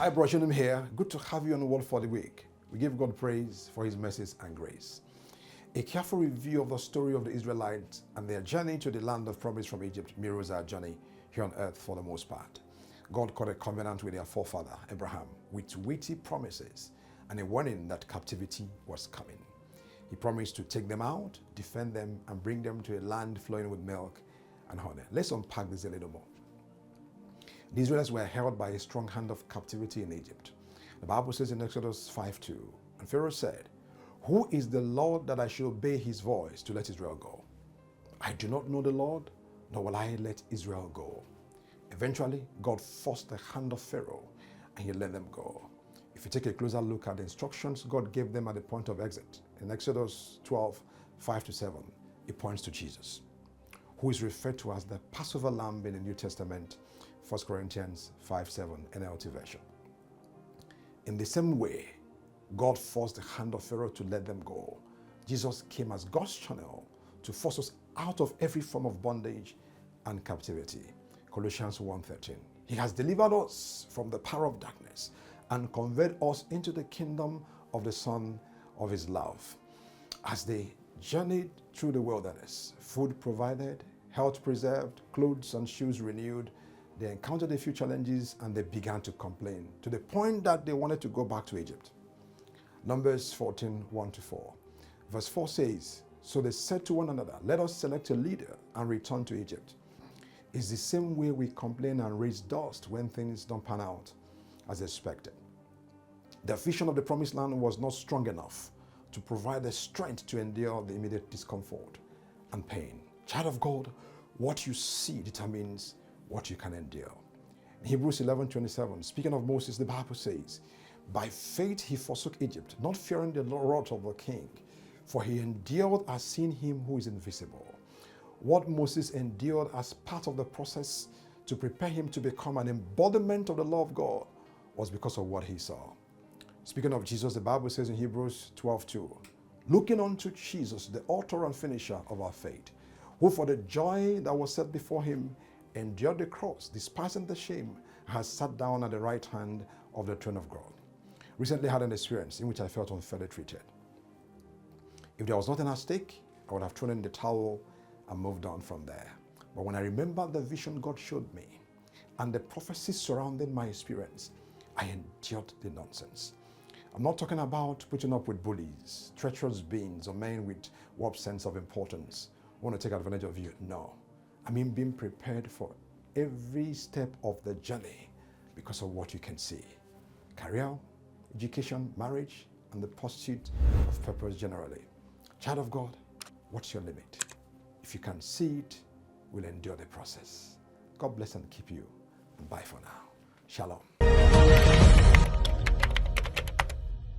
Hi, Broshanim here. Good to have you on the Word for the Week. We give God praise for His mercies and grace. A careful review of the story of the Israelites and their journey to the land of promise from Egypt mirrors our journey here on earth for the most part. God cut a covenant with their forefather, Abraham, with weighty promises and a warning that captivity was coming. He promised to take them out, defend them, and bring them to a land flowing with milk and honey. Let's unpack this a little more. The Israelites were held by a strong hand of captivity in Egypt. The Bible says in Exodus 5:2, and Pharaoh said, "Who is the Lord that I should obey his voice to let Israel go? I do not know the Lord, nor will I let Israel go." Eventually, God forced the hand of Pharaoh and he let them go. If you take a closer look at the instructions God gave them at the point of exit, in Exodus 12:5-7, it points to Jesus, who is referred to as the Passover Lamb in the New Testament, 1 Corinthians 5:7, NLT version. In the same way, God forced the hand of Pharaoh to let them go. Jesus came as God's channel to force us out of every form of bondage and captivity. Colossians 1:13. He has delivered us from the power of darkness and conveyed us into the kingdom of the Son of His love. As they journeyed through the wilderness, food provided, health preserved, clothes and shoes renewed, they encountered a few challenges and they began to complain to the point that they wanted to go back to Egypt. Numbers 14:1-4. Verse 4 says, "So they said to one another, 'Let us select a leader and return to Egypt.' It's the same way we complain and raise dust when things don't pan out as expected." The vision of the promised land was not strong enough to provide the strength to endure the immediate discomfort and pain. Child of God, what you see determines what you can endure. In Hebrews 11:27, speaking of Moses, the Bible says, "By faith he forsook Egypt, not fearing the wrath of the king, for he endured as seeing him who is invisible." What Moses endured as part of the process to prepare him to become an embodiment of the law of God was because of what he saw. Speaking of Jesus, the Bible says in Hebrews 12:2, "Looking unto Jesus, the author and finisher of our faith, who for the joy that was set before him endured the cross, despising the shame, has sat down at the right hand of the throne of God." Recently had an experience in which I felt unfairly treated. If there was nothing at stake, I would have thrown in the towel and moved on from there. But when I remember the vision God showed me and the prophecies surrounding my experience, I endured the nonsense. I'm not talking about putting up with bullies, treacherous beings, or men with warped sense of importance who want to take advantage of you. No. I mean being prepared for every step of the journey because of what you can see. Career, education, marriage, and the pursuit of purpose generally. Child of God, what's your limit? If you can see it, we'll endure the process. God bless and keep you. And bye for now. Shalom.